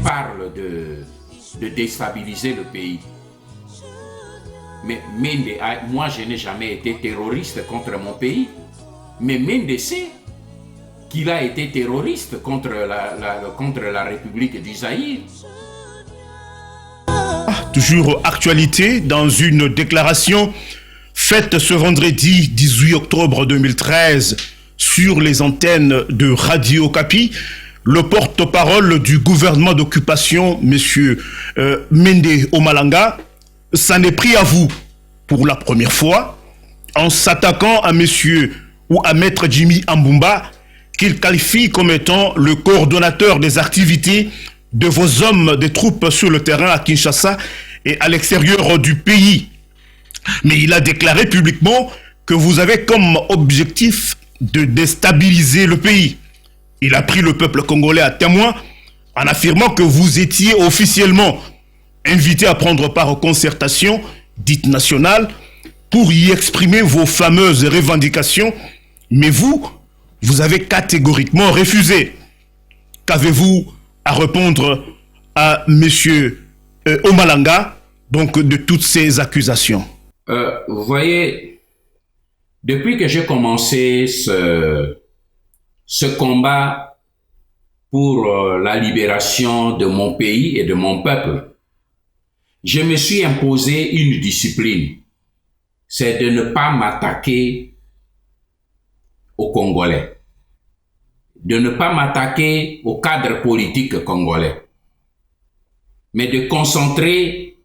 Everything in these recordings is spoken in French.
parle de déstabiliser le pays. Mais Mende, moi je n'ai jamais été terroriste contre mon pays. Mais Mende sait qu'il a été terroriste contre la République du Zaïre. Toujours actualité, dans une déclaration faite ce vendredi 18 octobre 2013 sur les antennes de Radio Okapi, le porte-parole du gouvernement d'occupation, M. Mende Omalanga, s'en est pris à vous pour la première fois en s'attaquant à M. ou à Maître Jimmy Ambumba, qu'il qualifie comme étant le coordonnateur des activités de vos hommes des troupes sur le terrain à Kinshasa et à l'extérieur du pays. Mais il a déclaré publiquement que vous avez comme objectif de déstabiliser le pays. Il a pris le peuple congolais à témoin en affirmant que vous étiez officiellement invité à prendre part aux concertations dites nationales pour y exprimer vos fameuses revendications, mais vous avez catégoriquement refusé. Qu'avez-vous à répondre à M. Omalanga, donc de toutes ces accusations? Vous voyez, depuis que j'ai commencé ce combat pour la libération de mon pays et de mon peuple, je me suis imposé une discipline, c'est de ne pas m'attaquer aux Congolais, de ne pas m'attaquer au cadre politique congolais, mais de concentrer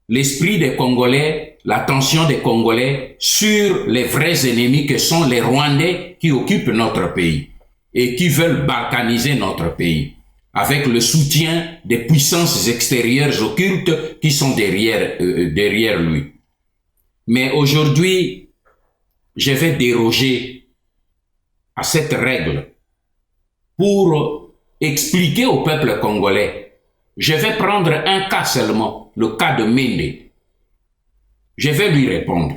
l'esprit des Congolais, l'attention des Congolais sur les vrais ennemis que sont les Rwandais qui occupent notre pays et qui veulent balkaniser notre pays avec le soutien des puissances extérieures occultes qui sont derrière lui. Mais aujourd'hui, je vais déroger à cette règle pour expliquer au peuple congolais. Je vais prendre un cas seulement, le cas de Mende. Je vais lui répondre.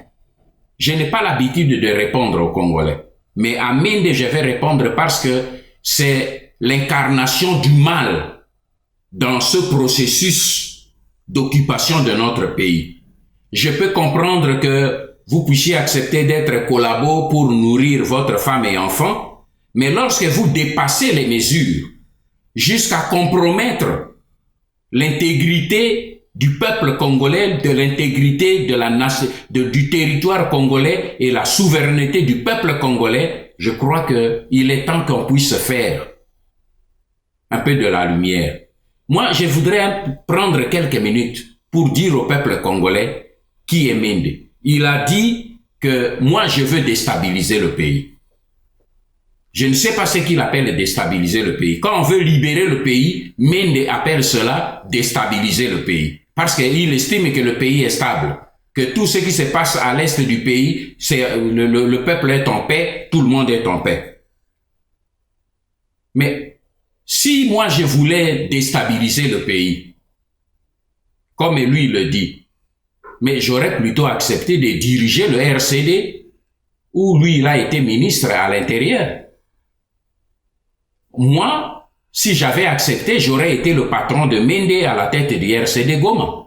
Je n'ai pas l'habitude de répondre aux Congolais. Mais à Mende, je vais répondre parce que c'est l'incarnation du mal dans ce processus d'occupation de notre pays. Je peux comprendre que vous puissiez accepter d'être collabo pour nourrir votre femme et enfants, mais lorsque vous dépassez les mesures jusqu'à compromettre l'intégrité du peuple congolais, de l'intégrité de la nation, du territoire congolais et la souveraineté du peuple congolais, je crois qu'il est temps qu'on puisse faire un peu de la lumière. Moi, je voudrais prendre quelques minutes pour dire au peuple congolais qui est Mende. Il a dit que moi, je veux déstabiliser le pays. Je ne sais pas ce qu'il appelle déstabiliser le pays. Quand on veut libérer le pays, Mende appelle cela déstabiliser le pays. Parce qu'il estime que le pays est stable. Que tout ce qui se passe à l'est du pays, c'est le peuple est en paix, tout le monde est en paix. Mais si moi je voulais déstabiliser le pays, comme lui le dit, mais j'aurais plutôt accepté de diriger le RCD, où lui il a été ministre à l'intérieur. Moi, si j'avais accepté, j'aurais été le patron de Mende à la tête du RCD Goma.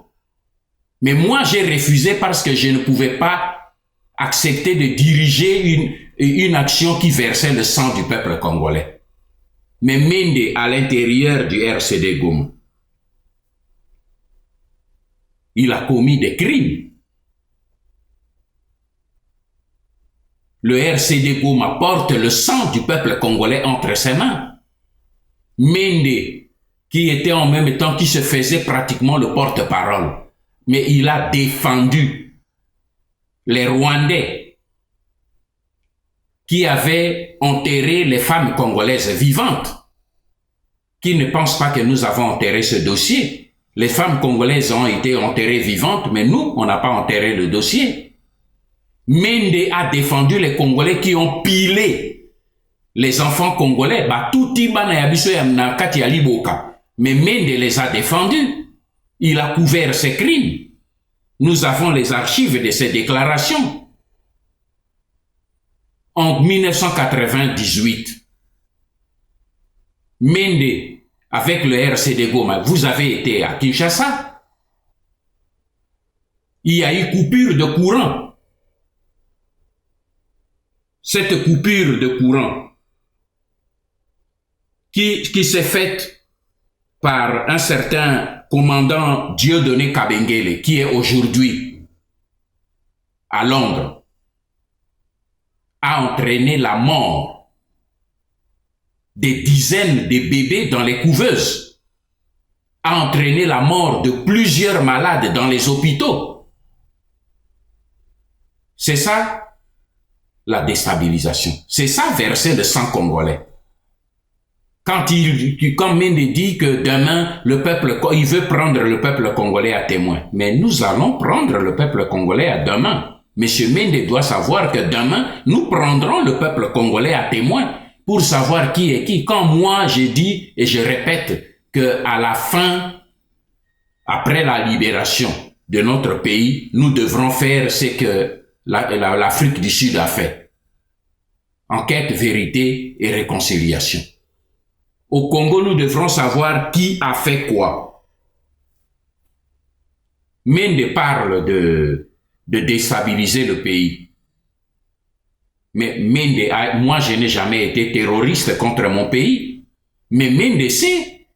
Mais moi, j'ai refusé parce que je ne pouvais pas accepter de diriger une action qui versait le sang du peuple congolais. Mais Mende, à l'intérieur du RCD Goma, il a commis des crimes. Le RCD Goma porte le sang du peuple congolais entre ses mains. Mende, qui était en même temps, qui se faisait pratiquement le porte-parole, mais il a défendu les Rwandais qui avaient enterré les femmes congolaises vivantes, qui ne pensent pas que nous avons enterré ce dossier. Les femmes congolaises ont été enterrées vivantes, mais nous, on n'a pas enterré le dossier. Mende a défendu les Congolais qui ont pilé les enfants congolais, mais Mende les a défendus. Il a couvert ses crimes. Nous avons les archives de ces déclarations. En 1998, Mende avec le RCD Goma, vous avez été à Kinshasa. Il y a eu coupure de courant. Cette coupure de courant qui s'est faite par un certain commandant Dieudonné Kabengele, qui est aujourd'hui à Londres, a entraîné la mort des dizaines de bébés dans les couveuses, a entraîné la mort de plusieurs malades dans les hôpitaux. C'est ça la déstabilisation. C'est ça verser le sang congolais. Quand Mende dit que demain, il veut prendre le peuple congolais à témoin. Mais nous allons prendre le peuple congolais à demain. Monsieur Mende doit savoir que demain, nous prendrons le peuple congolais à témoin pour savoir qui est qui. Quand moi, je dis et je répète que à la fin, après la libération de notre pays, nous devrons faire ce que l'Afrique du Sud a fait. Enquête, vérité et réconciliation. Au Congo, nous devrons savoir qui a fait quoi. Mende parle de déstabiliser le pays. Mais Mende, moi je n'ai jamais été terroriste contre mon pays. Mais Mende sait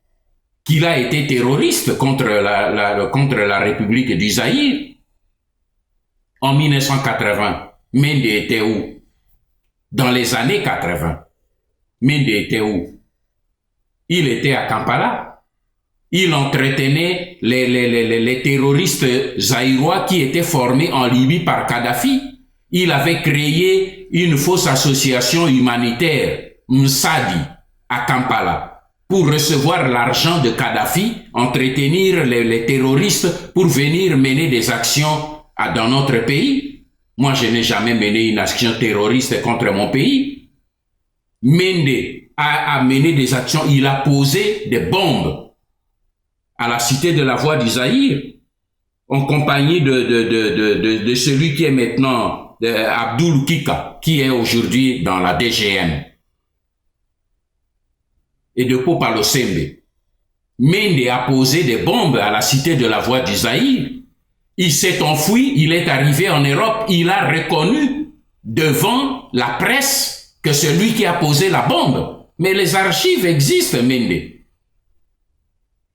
qu'il a été terroriste contre la République du Zaïre. En 1980, Mende était où? Dans les années 80. Mende était où? Il était à Kampala. Il entretenait les terroristes zaïrois qui étaient formés en Libye par Kadhafi. Il avait créé une fausse association humanitaire, Msadi, à Kampala, pour recevoir l'argent de Kadhafi, entretenir les terroristes pour venir mener des actions dans notre pays. Moi, je n'ai jamais mené une action terroriste contre mon pays. Mende a mené des actions, il a posé des bombes à la cité de la Voix du Zaïre, en compagnie de celui qui est maintenant Abdoul Kika, qui est aujourd'hui dans la DGM, et de Popalo Sembe. Mende a posé des bombes à la cité de la Voix du Zaïre. Il s'est enfui, il est arrivé en Europe, il a reconnu devant la presse que celui qui a posé la bombe. Mais les archives existent, Mende. À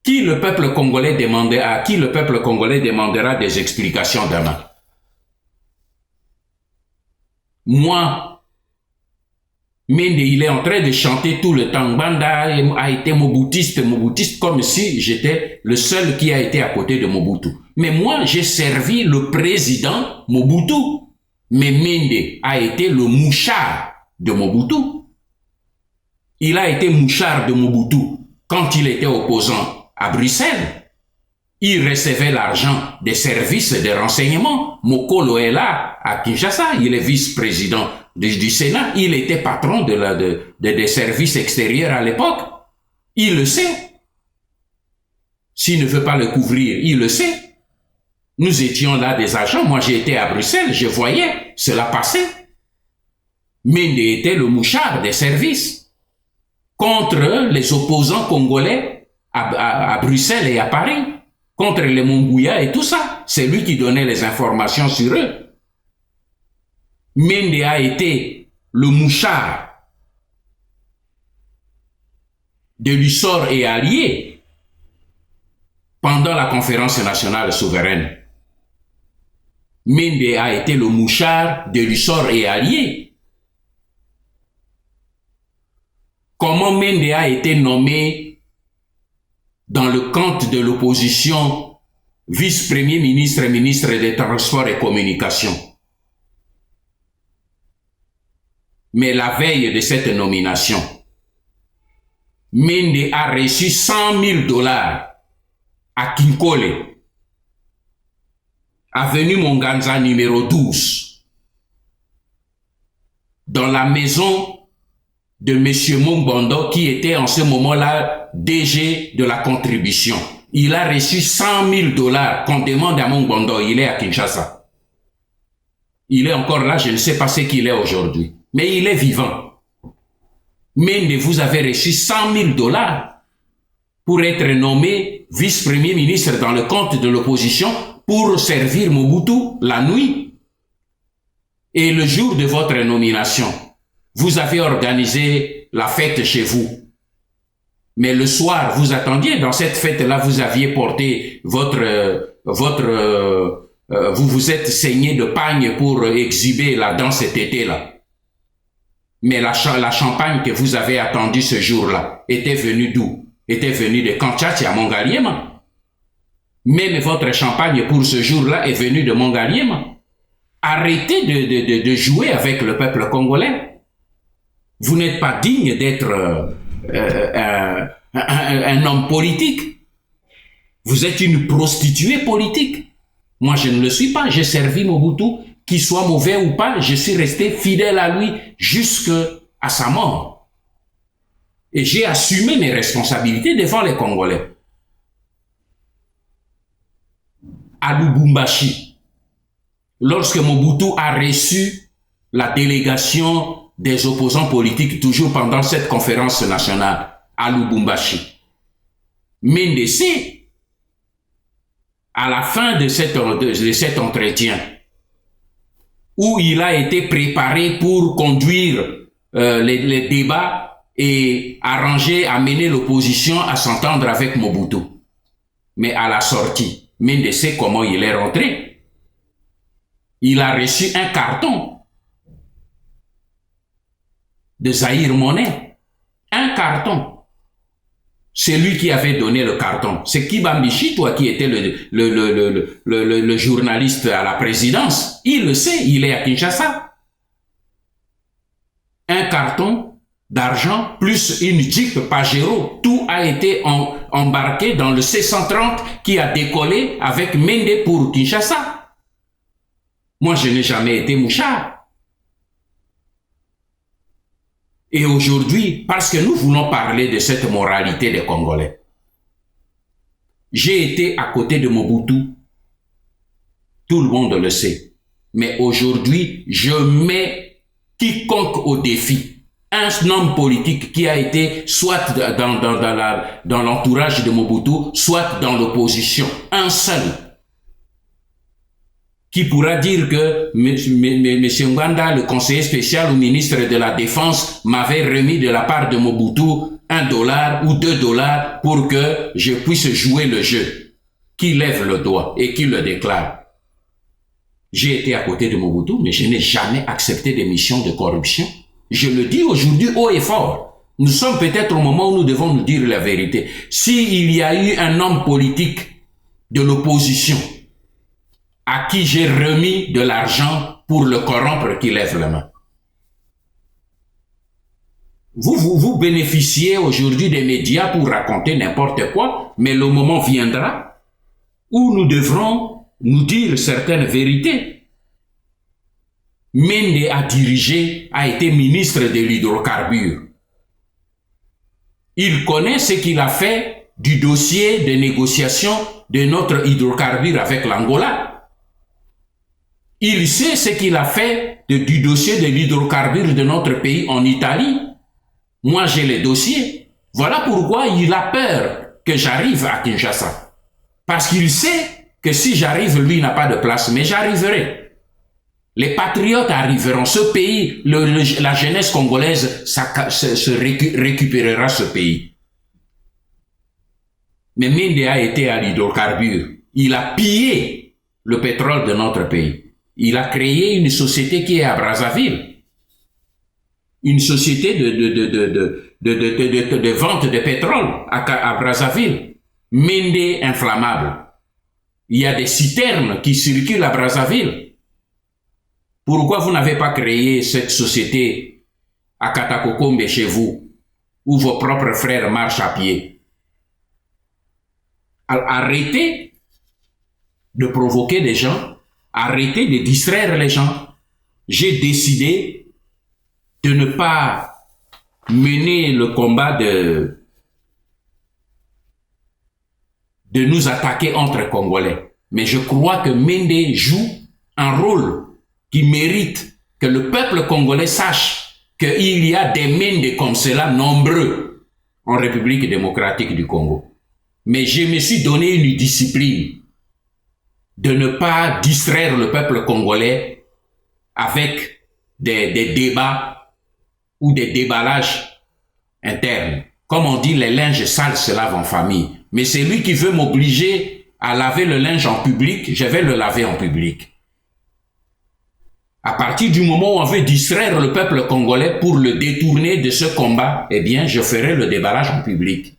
qui le peuple congolais demandera des explications demain? Moi, Mende, il est en train de chanter tout le temps. Banda a été moboutiste comme si j'étais le seul qui a été à côté de Mobutu. Mais moi, j'ai servi le président Mobutu. Mais Mende a été le mouchard de Mobutu. Il a été mouchard de Mobutu quand il était opposant à Bruxelles. Il recevait l'argent des services de renseignement. Mokolo est là à Kinshasa. Il est vice-président du Sénat. Il était patron des services extérieurs à l'époque. Il le sait. S'il ne veut pas le couvrir, il le sait. Nous étions là des agents. Moi, j'étais à Bruxelles. Je voyais cela passer. Mende était le mouchard des services contre les opposants congolais à Bruxelles et à Paris, contre les Mongouya et tout ça. C'est lui qui donnait les informations sur eux. Mende a été le mouchard de Lussor et alliés pendant la conférence nationale souveraine. Mende a été le mouchard de Lussor et alliés. Comment Mende a été nommé dans le camp de l'opposition vice-premier ministre et ministre des Transports et Communications. Mais la veille de cette nomination, Mende a reçu 100 000 $ à Kinkole, avenue Monganza numéro 12, dans la maison de M. Mongbondo, qui était en ce moment-là DG de la contribution. Il a reçu 100 000 $ qu'on demande à Mongbondo. Il est à Kinshasa. Il est encore là, je ne sais pas ce qu'il est aujourd'hui. Mais il est vivant. Mende, vous avez reçu 100 000 $. pour être nommé vice-premier ministre dans le compte de l'opposition pour servir Mobutu la nuit. Et le jour de votre nomination, vous avez organisé la fête chez vous. Mais le soir, vous attendiez, dans cette fête-là, vous aviez porté vous vous êtes saigné de pagne pour exhiber là, dans cet été-là. Mais la champagne que vous avez attendue ce jour-là était venue d'où? Était venue de Kanchati à Mongaliema. Même votre champagne pour ce jour-là est venue de Mongaliema. Arrêtez de jouer avec le peuple congolais. Vous n'êtes pas digne d'être un homme politique. Vous êtes une prostituée politique. Moi, je ne le suis pas. J'ai servi Mobutu, qu'il soit mauvais ou pas, je suis resté fidèle à lui jusqu'à sa mort. Et j'ai assumé mes responsabilités devant les Congolais. À Lubumbashi, lorsque Mobutu a reçu la délégation des opposants politiques, toujours pendant cette conférence nationale à Lubumbashi, Mendese, à la fin de cet entretien, où il a été préparé pour conduire les débats et arranger, amener l'opposition à s'entendre avec Mobutu. Mais à la sortie, Mendese, comment il est rentré? Il a reçu un carton de Zaïre Monnet. Un carton. C'est lui qui avait donné le carton. C'est Kibambishi, toi, qui était le journaliste à la présidence. Il le sait, il est à Kinshasa. Un carton d'argent plus une Jeep Pajero. Tout a été embarqué dans le C-130 qui a décollé avec Mende pour Kinshasa. Moi, je n'ai jamais été mouchard. Et aujourd'hui, parce que nous voulons parler de cette moralité des Congolais, j'ai été à côté de Mobutu, tout le monde le sait. Mais aujourd'hui, je mets quiconque au défi, un homme politique qui a été soit dans l'entourage de Mobutu, soit dans l'opposition, un seul, qui pourra dire que M. Nganda, le conseiller spécial au ministre de la Défense, m'avait remis de la part de Mobutu $1 ou $2 pour que je puisse jouer le jeu. Qui lève le doigt et qui le déclare. J'ai été à côté de Mobutu, mais je n'ai jamais accepté des missions de corruption. Je le dis aujourd'hui haut et fort. Nous sommes peut-être au moment où nous devons nous dire la vérité. S'il y a eu un homme politique de l'opposition à qui j'ai remis de l'argent pour le corrompre, qui lève la main. Vous bénéficiez aujourd'hui des médias pour raconter n'importe quoi, mais le moment viendra où nous devrons nous dire certaines vérités. Mende a été ministre de l'hydrocarbure. Il connaît ce qu'il a fait du dossier de négociation de notre hydrocarbure avec l'Angola. Il sait ce qu'il a fait du dossier de l'hydrocarbure de notre pays en Italie. Moi, j'ai les dossiers. Voilà pourquoi il a peur que j'arrive à Kinshasa. Parce qu'il sait que si j'arrive, lui n'a pas de place, mais j'arriverai. Les patriotes arriveront. Ce pays, la jeunesse congolaise récupérera ce pays. Mais Mende a été à l'hydrocarbure. Il a pillé le pétrole de notre pays. Il a créé une société qui est à Brazzaville. Une société de vente de pétrole à Brazzaville. Mende inflammable. Il y a des citernes qui circulent à Brazzaville. Pourquoi vous n'avez pas créé cette société à Katakokombe chez vous, où vos propres frères marchent à pied? Alors, arrêtez de provoquer des gens. Arrêtez de distraire les gens. J'ai décidé de ne pas mener le combat de nous attaquer entre Congolais. Mais je crois que Mende joue un rôle qui mérite que le peuple congolais sache qu'il y a des Mende comme cela nombreux en République démocratique du Congo. Mais je me suis donné une discipline de ne pas distraire le peuple congolais avec des débats ou des déballages internes. Comme on dit, les linges sales se lavent en famille. Mais c'est lui qui veut m'obliger à laver le linge en public, je vais le laver en public. À partir du moment où on veut distraire le peuple congolais pour le détourner de ce combat, eh bien, je ferai le déballage en public.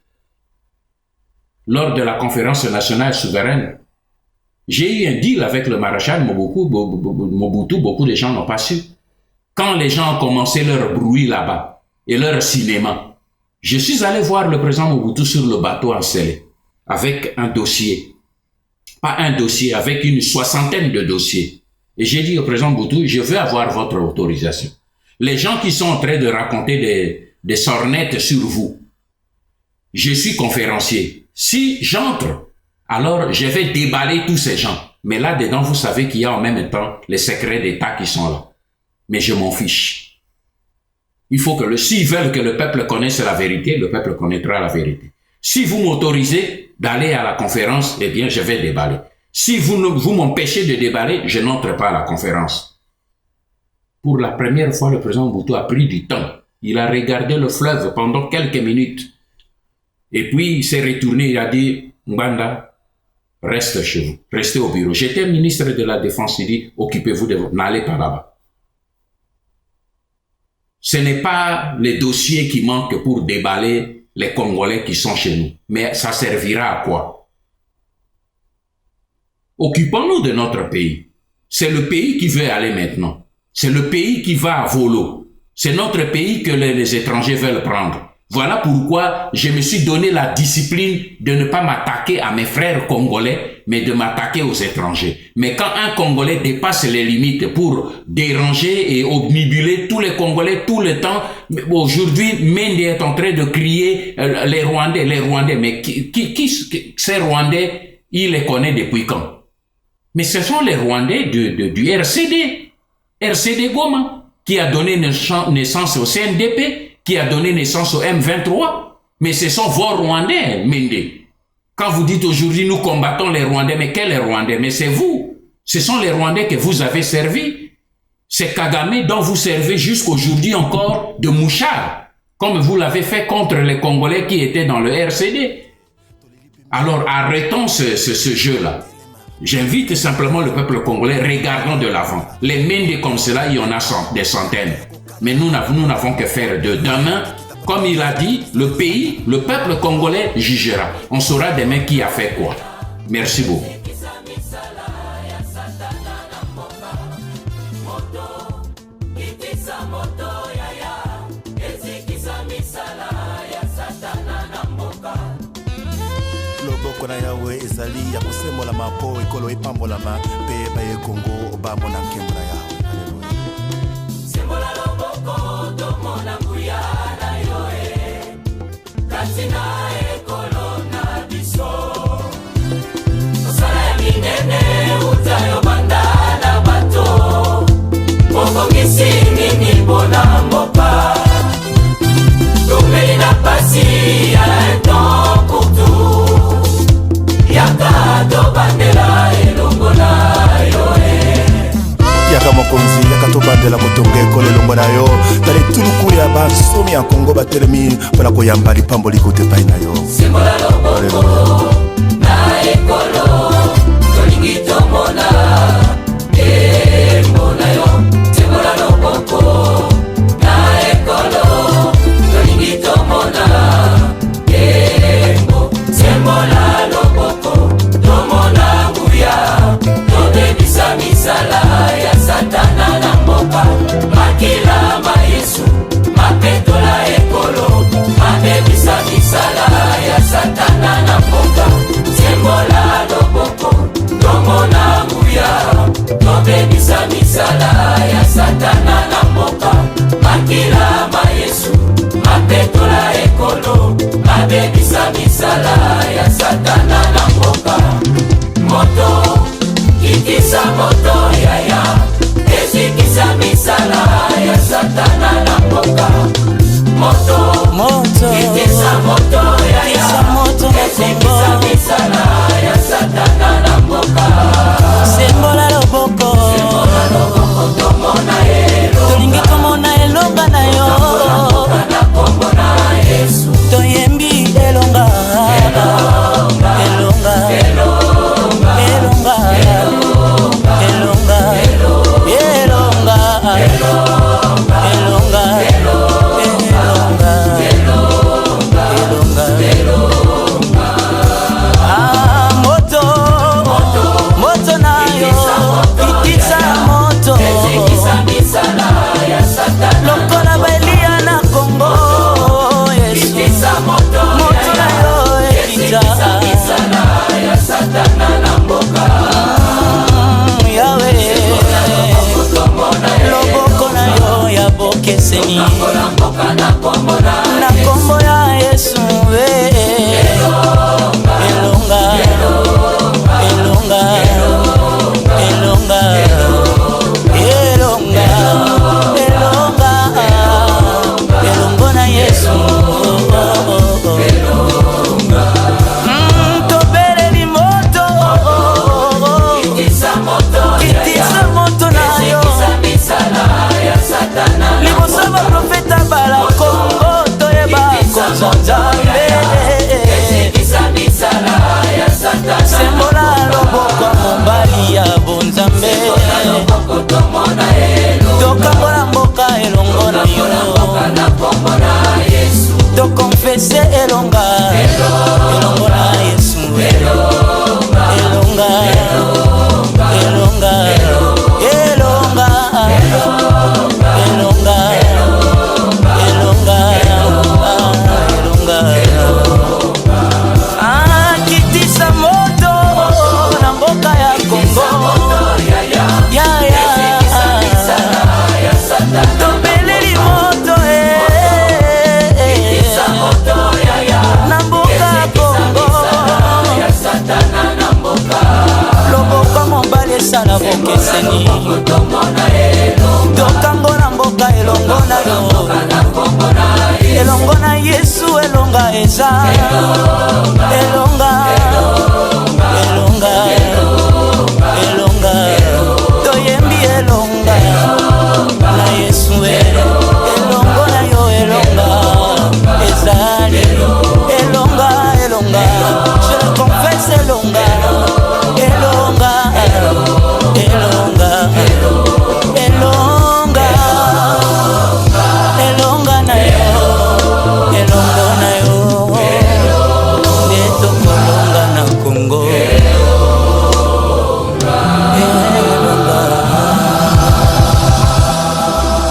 Lors de la conférence nationale souveraine, j'ai eu un deal avec le maréchal Mobutu, beaucoup de gens n'ont pas su. Quand les gens ont commencé leur bruit là-bas et leur cinéma, je suis allé voir le président Mobutu sur le bateau encelé, avec un dossier. Pas un dossier, avec une soixantaine de dossiers. Et j'ai dit au président Mobutu, je veux avoir votre autorisation. Les gens qui sont en train de raconter des sornettes sur vous, je suis conférencier. Si j'entre, alors je vais déballer tous ces gens. Mais là-dedans, vous savez qu'il y a en même temps les secrets d'État qui sont là. Mais je m'en fiche. Il faut que s'ils veulent que le peuple connaisse la vérité, le peuple connaîtra la vérité. Si vous m'autorisez d'aller à la conférence, eh bien, je vais déballer. Si vous m'empêchez de déballer, je n'entre pas à la conférence. Pour la première fois, le président Mobutu a pris du temps. Il a regardé le fleuve pendant quelques minutes. Et puis, il s'est retourné, il a dit, Mbanda, reste chez vous, restez au bureau. J'étais ministre de la Défense, il dit, occupez-vous de vous, n'allez pas là-bas. Ce n'est pas les dossiers qui manquent pour déballer les Congolais qui sont chez nous. Mais ça servira à quoi? Occupons-nous de notre pays. C'est le pays qui veut aller maintenant. C'est le pays qui va à volo. C'est notre pays que les étrangers veulent prendre. Voilà pourquoi je me suis donné la discipline de ne pas m'attaquer à mes frères congolais, mais de m'attaquer aux étrangers. Mais quand un Congolais dépasse les limites pour déranger et obnubiler tous les Congolais tout le temps, aujourd'hui, Mende est en train de crier les Rwandais. Mais ces Rwandais, il les connaît depuis quand? Mais ce sont les Rwandais du RCD Goma, qui a donné naissance au CNDP, qui a donné naissance au M23. Mais ce sont vos Rwandais, Mende. Quand vous dites aujourd'hui, nous combattons les Rwandais, mais quels Rwandais? Mais c'est vous. Ce sont les Rwandais que vous avez servis. C'est Kagame dont vous servez jusqu'aujourd'hui encore de mouchard, comme vous l'avez fait contre les Congolais qui étaient dans le RCD. Alors arrêtons ce jeu-là. J'invite simplement le peuple congolais, regardons de l'avant. Les Mende comme cela, il y en a des centaines. Mais nous n'avons que faire de demain. Comme il a dit, le peuple congolais jugera. On saura demain qui a fait quoi. Merci beaucoup. Loboko na Yawe ezali ya kosembola mapo ekolo epambolama pe baye Kongo bamona nkembo na Yawe. Sembola loboko tomona nguya na yoe katina ekolo na biso osala ya minene utayo bandana bato mokongisi nini mpona mboka tomeli na pasi ya eton pour tout yaka tobandela elongo na yoe yaka mokonzi yaka tobandela motongo ekolo elongo na yo tala etuluku ya basomi ya Kongo batelemi mpona koyamba lipamboli kote epai na yo sembola loboko na ekolo tolingi tomona embo na yo sembola loboko na ekolo tolingi tomona embo sembola loboko tomona nguya tobebisa misala ya satana na mboka makila mayesu mapetola ekolo mabebisa misala ya satana na mboka Sani